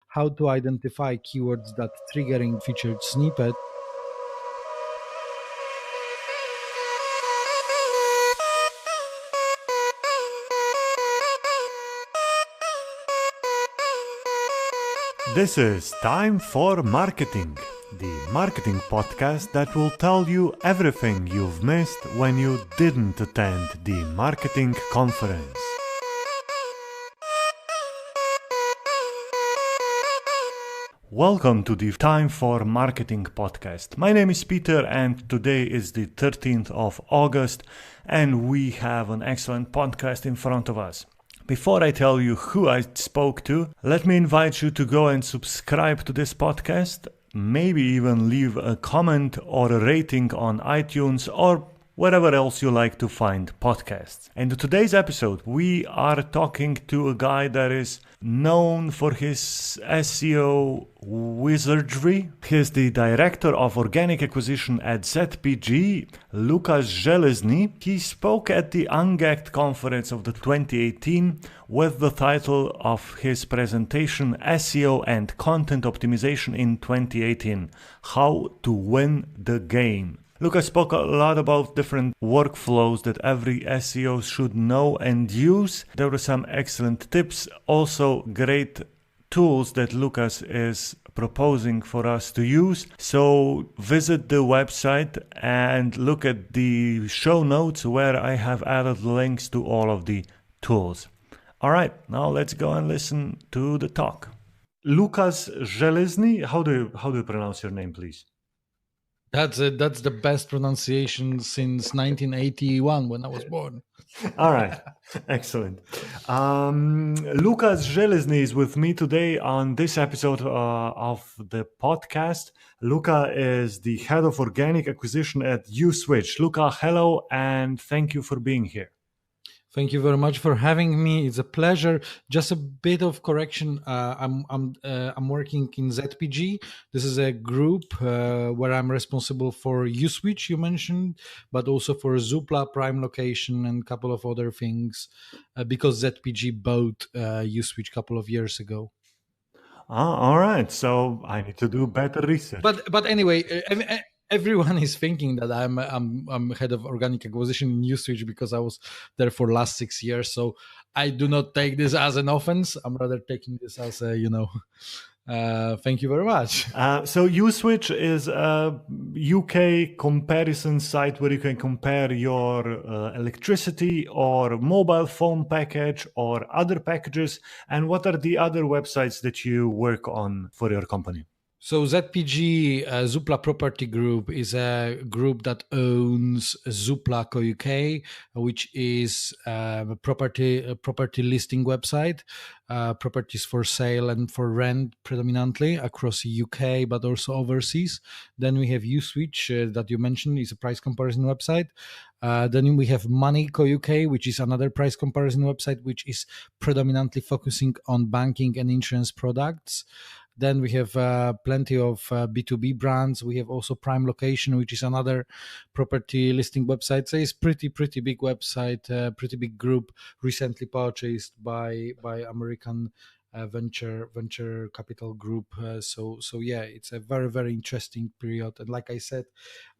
how to identify keywords that triggering featured snippet. This is Time for Marketing, the marketing podcast that will tell you everything you've missed when you didn't attend the marketing conference. Welcome to the Time for Marketing podcast. My name is Peter and today is the 13th of August and we have an excellent podcast in front of us. Before I tell you who I spoke to, let me invite you to go and subscribe to this podcast, maybe even leave a comment or a rating on iTunes or wherever else you like to find podcasts. And in today's episode, we are talking to a guy that is known for his SEO wizardry. He's the director of organic acquisition at ZPG, Lukasz Zelezny. He spoke at the Ungagged conference of the 2018 with the title of his presentation, SEO and Content Optimization in 2018, How to Win the Game. Lukasz spoke a lot about different workflows that every SEO should know and use. There were some excellent tips, also great tools that Lukasz is proposing for us to use. So visit the website and look at the show notes where I have added links to all of the tools. All right, now let's go and listen to the talk. Lukasz Zelezny, how do you pronounce your name, please? That's the best pronunciation since 1981 when I was born. All right, excellent. Lukasz Zelezny is with me today on this episode of the podcast. Luka is the head of organic acquisition at Uswitch. Luka, hello, and thank you for being here. Thank you very much for having me. It's a pleasure. Just a bit of correction. I'm working in ZPG. This is a group where I'm responsible for Uswitch, you mentioned, but also for Zoopla, Prime Location, and a couple of other things because ZPG bought Uswitch a couple of years ago. All right. So I need to do better research. But anyway. Everyone is thinking that I'm head of organic acquisition in Uswitch because I was there for last 6 years. So I do not take this as an offense. I'm rather taking this as a, thank you very much. So Uswitch is a UK comparison site where you can compare your electricity or mobile phone package or other packages. And what are the other websites that you work on for your company? So ZPG, Zoopla Property Group, is a group that owns Zoopla Co UK, which is a property listing website, properties for sale and for rent predominantly across the UK, but also overseas. Then we have Uswitch that you mentioned is a price comparison website. Then we have Money Co UK, which is another price comparison website, which is predominantly focusing on banking and insurance products. Then we have plenty of B2B brands. We have also Prime Location, which is another property listing website. So it's pretty big website, pretty big group, recently purchased by American venture capital group. So yeah, it's a very interesting period. And like I said,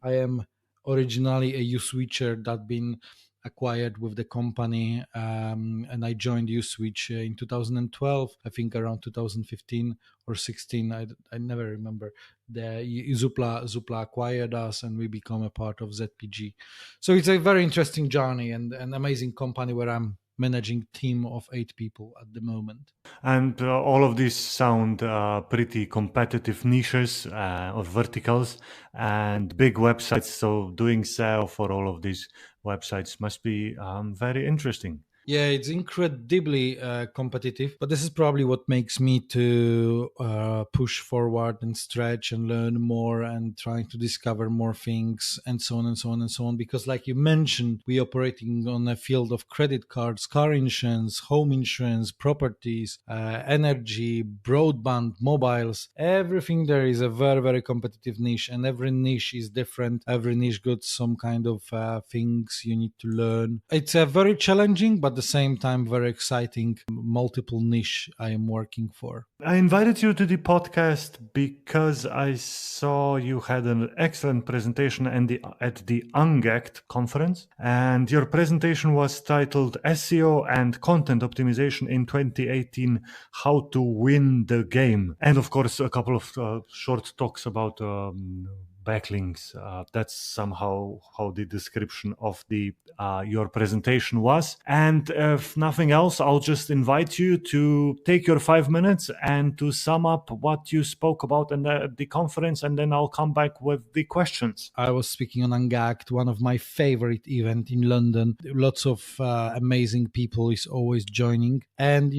I am originally a Uswitcher that been acquired with the company, and I joined Uswitch in 2012, I think around 2015 or 16, I never remember. The Zoopla acquired us and we become a part of ZPG. So it's a very interesting journey and an amazing company where I'm managing team of 8 people at the moment. And all of these sound pretty competitive niches or verticals and big websites. So doing SEO for all of these websites must be very interesting. Yeah, it's incredibly competitive, but this is probably what makes me to push forward and stretch and learn more and trying to discover more things and so on and so on and so on. Because like you mentioned, we operating on a field of credit cards, car insurance, home insurance, properties, energy, broadband, mobiles, everything there is a very competitive niche, and every niche is different. Every niche got some kind of things you need to learn. It's very challenging, but the same time, very exciting multiple niche I am working for. I invited you to the podcast because I saw you had an excellent presentation at the Ungacked conference, and your presentation was titled SEO and Content Optimization in 2018, How to Win the Game. And of course, a couple of short talks about backlinks. That's somehow how the description of the your presentation was. And if nothing else, I'll just invite you to take your 5 minutes and to sum up what you spoke about in the conference, and then I'll come back with the questions. I was speaking on Ungacked, one of my favorite events in London. Lots of amazing people is always joining. And,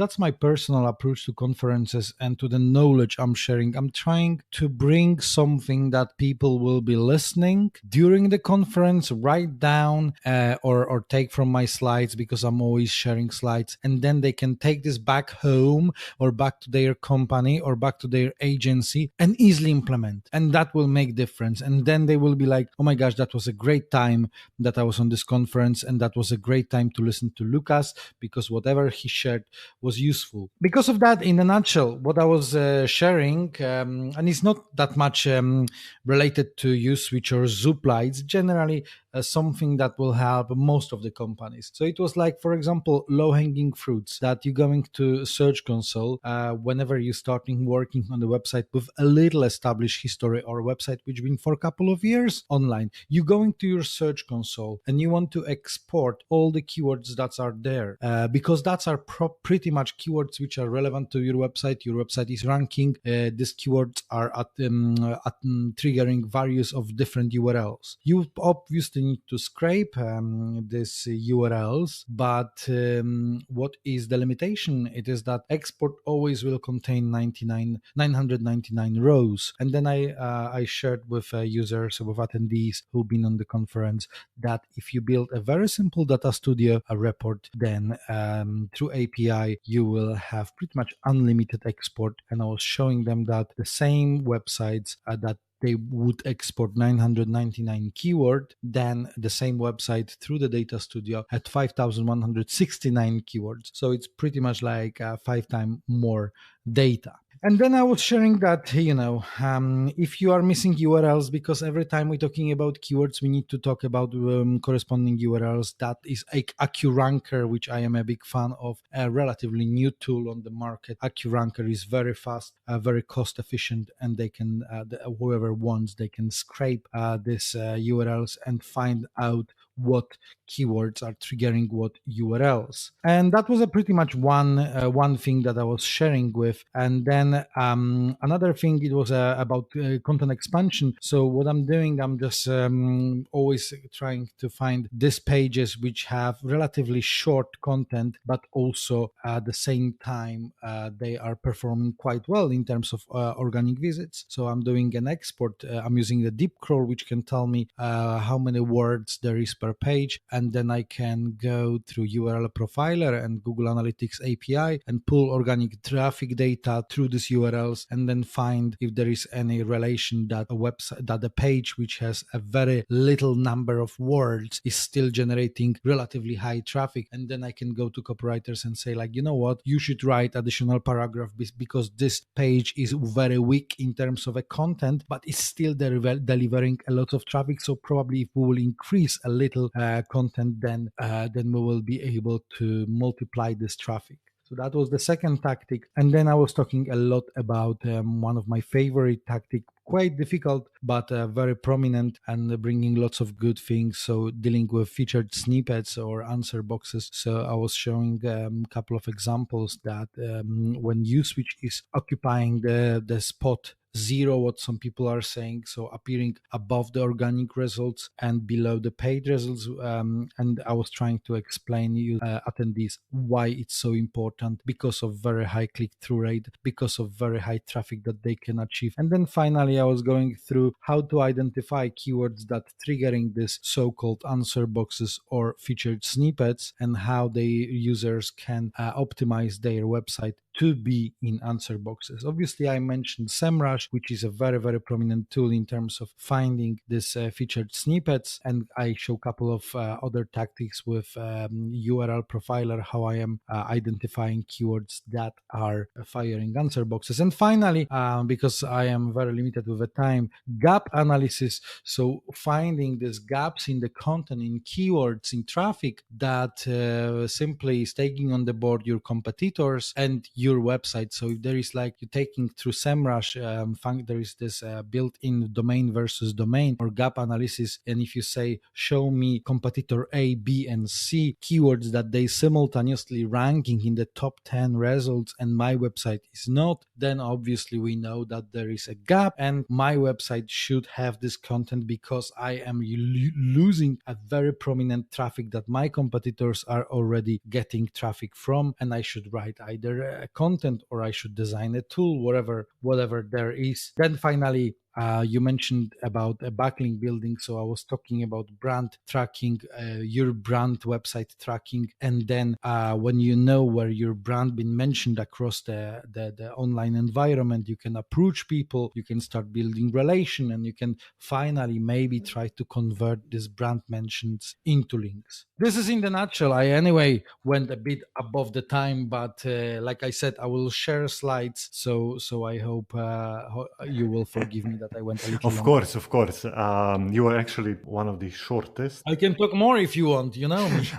that's my personal approach to conferences and to the knowledge I'm sharing. I'm trying to bring something that people will be listening during the conference, write down or take from my slides, because I'm always sharing slides, and then they can take this back home or back to their company or back to their agency and easily implement. And that will make difference. And then they will be like, oh my gosh, that was a great time that I was on this conference, and that was a great time to listen to Lukaszs, because whatever he shared was useful. Because of that, in a nutshell, what I was sharing, and it's not that much related to USwitch or Zoopla, it's generally something that will help most of the companies. So it was like, for example, low-hanging fruits that you're going to Search Console whenever you're starting working on the website with a little established history, or a website which been for a couple of years online. You're going to your Search Console and you want to export all the keywords that are there, because that's are pretty much keywords which are relevant to your website. Your website is ranking. These keywords are at triggering various of different URLs. You obviously need to scrape these URLs, but what is the limitation? It is that export always will contain 999 rows. And then I shared with users, with attendees who've been on the conference, that if you build a very simple data studio report, then through API you will have pretty much unlimited export. And I was showing them that the same websites that they would export 999 keyword, then the same website through the data studio at 5,169 keywords. So it's pretty much like 5 times more data. And then I was sharing that, if you are missing URLs, because every time we're talking about keywords, we need to talk about corresponding URLs. That is AccuRanker, which I am a big fan of, a relatively new tool on the market. AccuRanker is very fast, very cost efficient, and they can, whoever wants, they can scrape these URLs and find out what keywords are triggering what URLs. And that was a pretty much one thing that I was sharing with. And then another thing, it was about content expansion. So what I'm doing, I'm just always trying to find these pages which have relatively short content, but also at the same time they are performing quite well in terms of organic visits. So I'm doing an export. I'm using the deep crawl, which can tell me how many words there is per page, and then I can go through URL Profiler and Google Analytics API and pull organic traffic data through these URLs, and then find if there is any relation that a website, that a page which has a very little number of words is still generating relatively high traffic. And then I can go to copywriters and say, like, you know what, you should write additional paragraph because this page is very weak in terms of a content, but it's still delivering a lot of traffic. So probably if we will increase a little content, then we will be able to multiply this traffic. So that was the second tactic. And then I was talking a lot about one of my favorite tactics, quite difficult, but very prominent and bringing lots of good things. So dealing with featured snippets or answer boxes. So I was showing a couple of examples that when USwitch is occupying the spot 0, what some people are saying, so appearing above the organic results and below the paid results, and I was trying to explain you attendees why it's so important, because of very high click-through rate, because of very high traffic that they can achieve. And then finally I was going through how to identify keywords that triggering this so-called answer boxes or featured snippets, and how the users can optimize their website to be in answer boxes. Obviously, I mentioned SEMrush, which is a very, very prominent tool in terms of finding this featured snippets. And I show a couple of other tactics with URL Profiler, how I am identifying keywords that are firing answer boxes. And finally, because I am very limited with the time, gap analysis. So finding these gaps in the content, in keywords, in traffic that simply is taking on the board your competitors and your website. So if there is like you're taking through SEMrush, there is this built-in domain versus domain or gap analysis. And if you say, show me competitor A, B, and C keywords that they simultaneously ranking in the top 10 results and my website is not, then obviously we know that there is a gap and my website should have this content because I am losing a very prominent traffic that my competitors are already getting traffic from, and I should write either a content or I should design a tool, whatever there is. Then finally, you mentioned about a backlink building. So I was talking about brand tracking, your brand website tracking. And then when you know where your brand been mentioned across the online environment, you can approach people, you can start building relation, and you can finally maybe try to convert these brand mentions into links. This is in the nutshell. I anyway went a bit above the time, but like I said, I will share slides. So I hope you will forgive me that I went a little Of longer. course. You are actually one of the shortest. I can talk more if you want, you know me.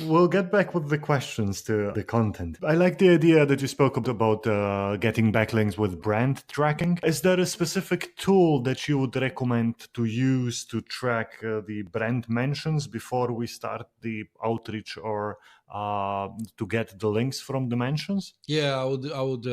We'll get back with the questions to the content. I like the idea that you spoke about getting backlinks with brand tracking. Is there a specific tool that you would recommend to use to track the brand mentions before we start the outreach or to get the links from the mentions? Yeah, I would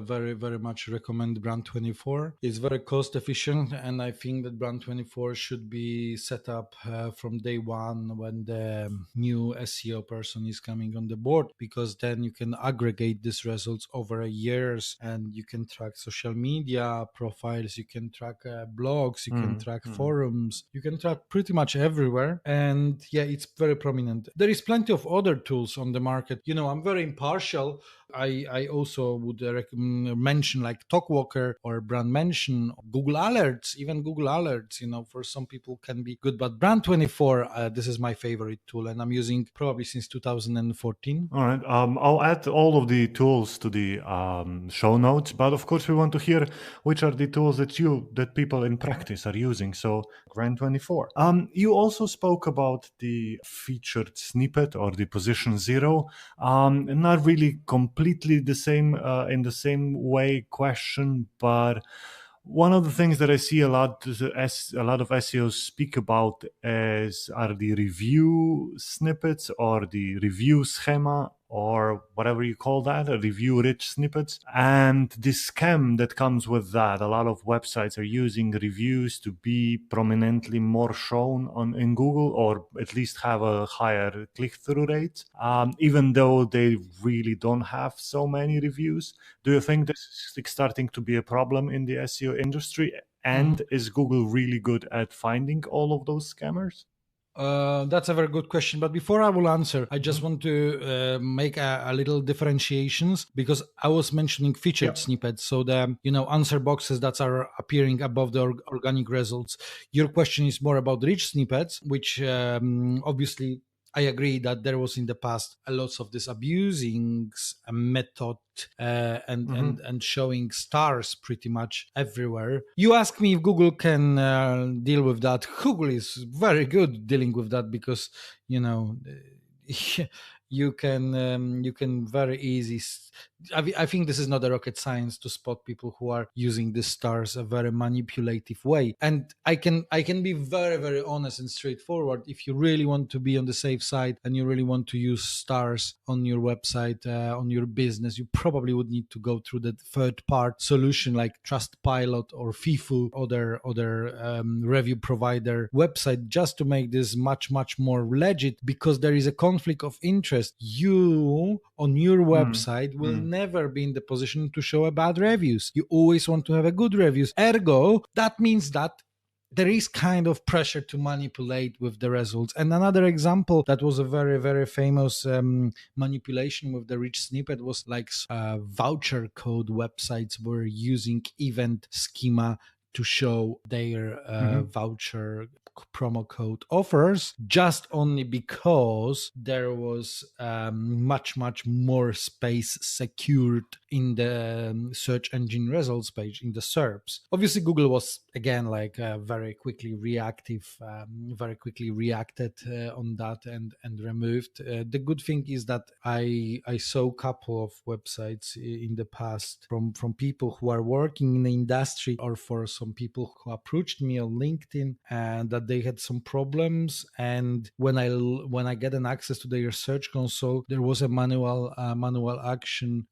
very, very much recommend Brand24. It's very cost efficient, and I think that Brand24 should be set up from day one when the new SEO person is coming on the board, because then you can aggregate these results over years and you can track social media profiles, you can track blogs, you can track forums, you can track pretty much everywhere. And yeah, it's very prominent. There is plenty of other tools on the market. You know, I'm very impartial. I also would mention like Talkwalker or Brand Mention, Google Alerts, even Google Alerts, you know, for some people can be good. But Brand24, this is my favorite tool, and I'm using probably since 2014. All right. I'll add all of the tools to the show notes, but of course we want to hear which are the tools that people in practice are using. So Brand24. You also spoke about the featured snippet or the position zero. Not really completely the same in the same way question, but one of the things that I see a lot of SEOs speak about are the review snippets or the review schema or whatever you call that, a review-rich snippets. And the scam that comes with that, a lot of websites are using reviews to be prominently more shown in Google, or at least have a higher click-through rate, even though they really don't have so many reviews. Do you think this is starting to be a problem in the SEO industry? And is Google really good at finding all of those scammers? That's a very good question. But before I will answer, I just want to make a little differentiations, because I was mentioning featured snippets. So the answer boxes that are appearing above the organic results. Your question is more about rich snippets, which obviously I agree that there was in the past a lot of this abusing method and showing stars pretty much everywhere. You ask me if Google can deal with that. Google is very good dealing with that, because you can very easy. I think this is not a rocket science to spot people who are using the stars a very manipulative way. And I can be very, very honest and straightforward. If you really want to be on the safe side and you really want to use stars on your website, on your business, you probably would need to go through the third-part solution like Trustpilot or Fifu, other review provider website, just to make this much, much more legit, because there is a conflict of interest. You on your website will never be in the position to show a bad reviews. You always want to have a good reviews. Ergo, that means that there is kind of pressure to manipulate with the results. And another example that was a very, very famous manipulation with the rich snippet was like Voucher Code websites were using event schema to show their voucher promo code offers, just only because there was much more space secured in the search engine results page, in the SERPs. Obviously Google was again like very quickly reacted on that and removed. The good thing is that I saw a couple of websites in the past from people who are working in the industry, or for some people who approached me on LinkedIn, and that they had some problems. And when I get an access to their search console, there was a manual action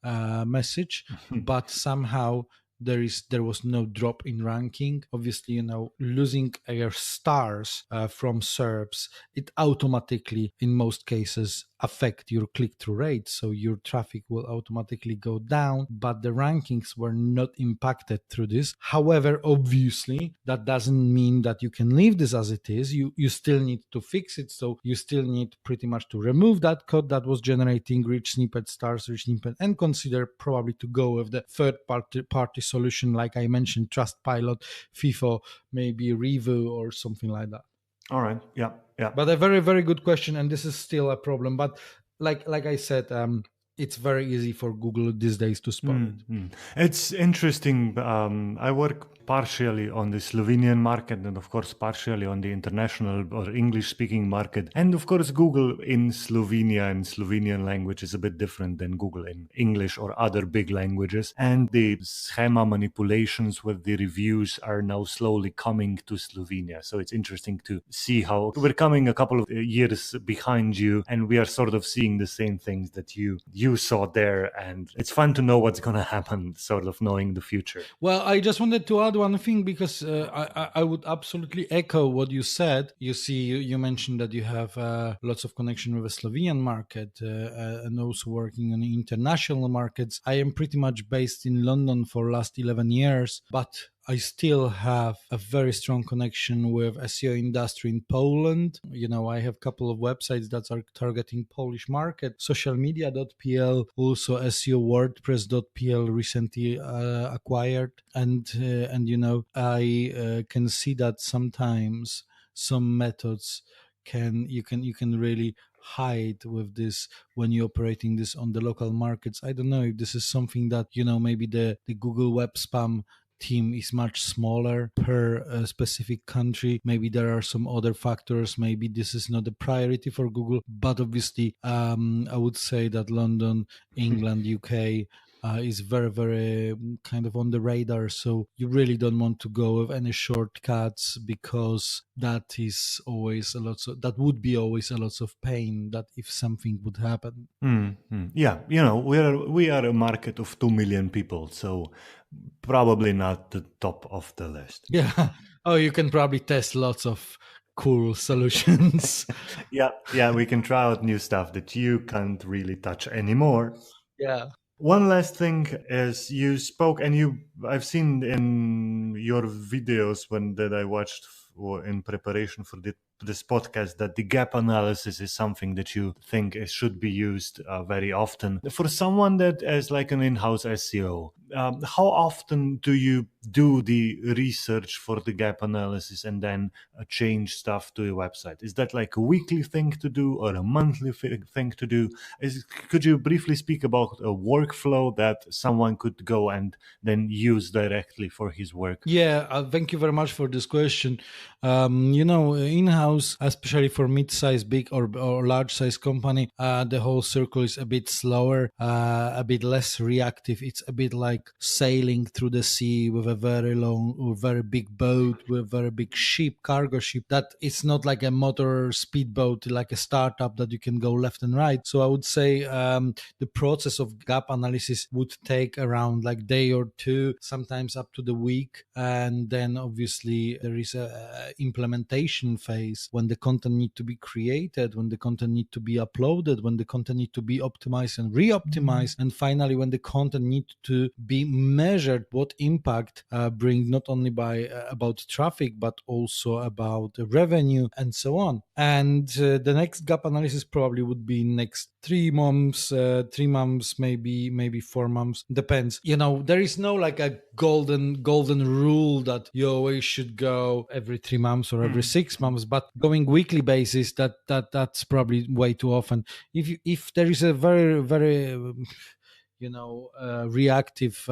message, but somehow there was no drop in ranking. Obviously, losing your stars from SERPs, it automatically, in most cases, affect your click-through rate, so your traffic will automatically go down, but the rankings were not impacted through this. However, obviously, that doesn't mean that you can leave this as it is. You still need to fix it, so you still need pretty much to remove that code that was generating rich snippet stars, rich snippet, and consider probably to go with the third-party solution, like I mentioned, Trustpilot, FIFO, maybe Review, or something like that. All right. Yeah. But a very, very good question, and this is still a problem. But like I said, it's very easy for Google these days to spot it. It's interesting. I work partially on the Slovenian market and of course partially on the international or English-speaking market. And of course Google in Slovenia and Slovenian language is a bit different than Google in English or other big languages. And the schema manipulations with the reviews are now slowly coming to Slovenia. So it's interesting to see how we're coming a couple of years behind you, and we are sort of seeing the same things that you saw there. And it's fun to know what's going to happen, sort of knowing the future. Well, I just wanted to add one thing, because I would absolutely echo what you said. You see, you mentioned that you have lots of connection with the Slovenian market and also working on international markets. I am pretty much based in London for last 11 years, but I still have a very strong connection with SEO industry in Poland. I have a couple of websites that are targeting Polish market, socialmedia.pl, also SEO WordPress.pl recently acquired. And I can see that sometimes some methods you can really hide with this when you're operating this on the local markets. I don't know if this is something that, maybe the Google Web Spam team is much smaller per specific country. Maybe there are some other factors. Maybe this is not a priority for Google, but obviously I would say that London, England, UK is very, very kind of on the radar. So you really don't want to go with any shortcuts, because that would be always a lot of pain that if something would happen. Yeah, we are a market of 2 million people, so probably not the top of the list. Yeah. Oh, you can probably test lots of cool solutions. Yeah, we can try out new stuff that you can't really touch anymore. Yeah. One last thing is, you spoke, and I've seen in your videos that I watched in preparation for this podcast, that the gap analysis is something that you think should be used very often. For someone that is like an in-house SEO, how often do you do the research for the gap analysis and then change stuff to your website? Is that like a weekly thing to do or a monthly thing to do? Could you briefly speak about a workflow that someone could go and then use directly for his work? Yeah, thank you very much for this question. In-house, especially for mid-size, big or large-size company, the whole circle is a bit slower, a bit less reactive. It's a bit like sailing through the sea with a very long or very big boat, with a very big ship, cargo ship. That it's not like a motor speedboat, like a startup that you can go left and right. So I would say the process of gap analysis would take around like day or two, sometimes up to the week. And then obviously there is a implementation phase days, when the content need to be created, when the content need to be uploaded, when the content need to be optimized and re-optimized, and finally when the content need to be measured, what impact bring not only by about traffic but also about revenue and so on. And the next gap analysis probably would be next 3 months, maybe 4 months, depends. There is no like a golden rule that you always should go every 3 months or every 6 months, but going weekly basis, that's probably way too often. If there is a very reactive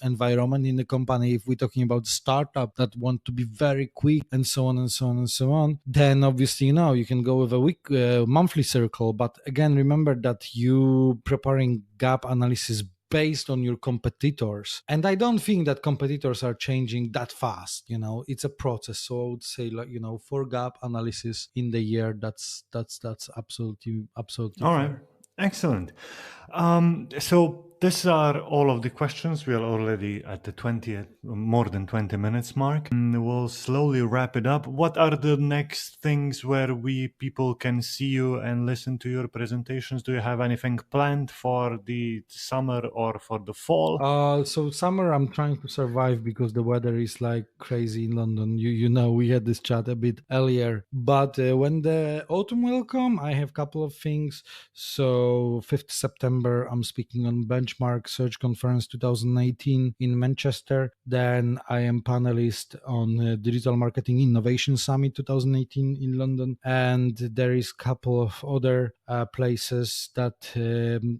environment in the company, if we're talking about startup that want to be very quick and so on and so on and so on, then obviously you can go with a monthly circle. But again, remember that you preparing gap analysis based on your competitors, and I don't think that competitors are changing that fast. It's a process. So I would say, like, for gap analysis in the year, that's absolutely All fair. right. Excellent. So these are all of the questions. We are already at the more than 20 minutes mark. And we'll slowly wrap it up. What are the next things where people can see you and listen to your presentations? Do you have anything planned for the summer or for the fall? So summer, I'm trying to survive because the weather is like crazy in London. We had this chat a bit earlier, but when the autumn will come, I have a couple of things. So 5th September, I'm speaking on Benchmark Search Conference 2018 in Manchester. Then I am panelist on Digital Marketing Innovation Summit 2018 in London. And there is a couple of other places that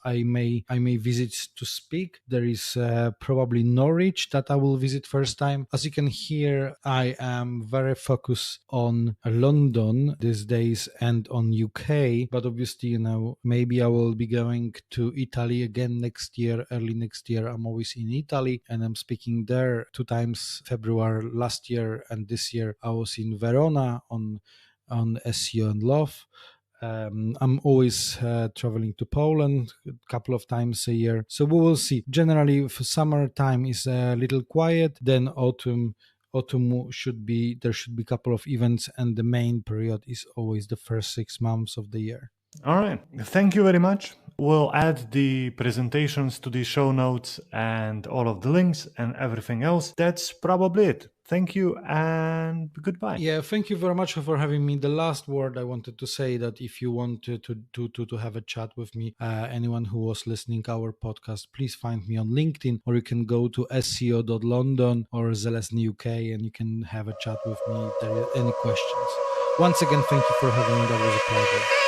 I may visit to speak. There is probably Norwich that I will visit first time. As you can hear, I am very focused on London these days and on UK, but obviously, maybe I will be going to Italy again next year, early next year. I'm always in Italy and I'm speaking there 2 times, February last year, and this year I was in Verona on SEO and Love. I'm always traveling to Poland a couple of times a year. So we will see. Generally, for summertime is a little quiet. Then autumn should be a couple of events, and the main period is always the first 6 months of the year. All right. Thank you very much. We'll add the presentations to the show notes and all of the links and everything else. That's probably it. Thank you and goodbye. Yeah, thank you very much for having me. The last word I wanted to say that if you want to have a chat with me, anyone who was listening to our podcast, please find me on LinkedIn, or you can go to seo.london or Zelezny UK and you can have a chat with me if there are any questions. Once again, thank you for having me. That was a pleasure.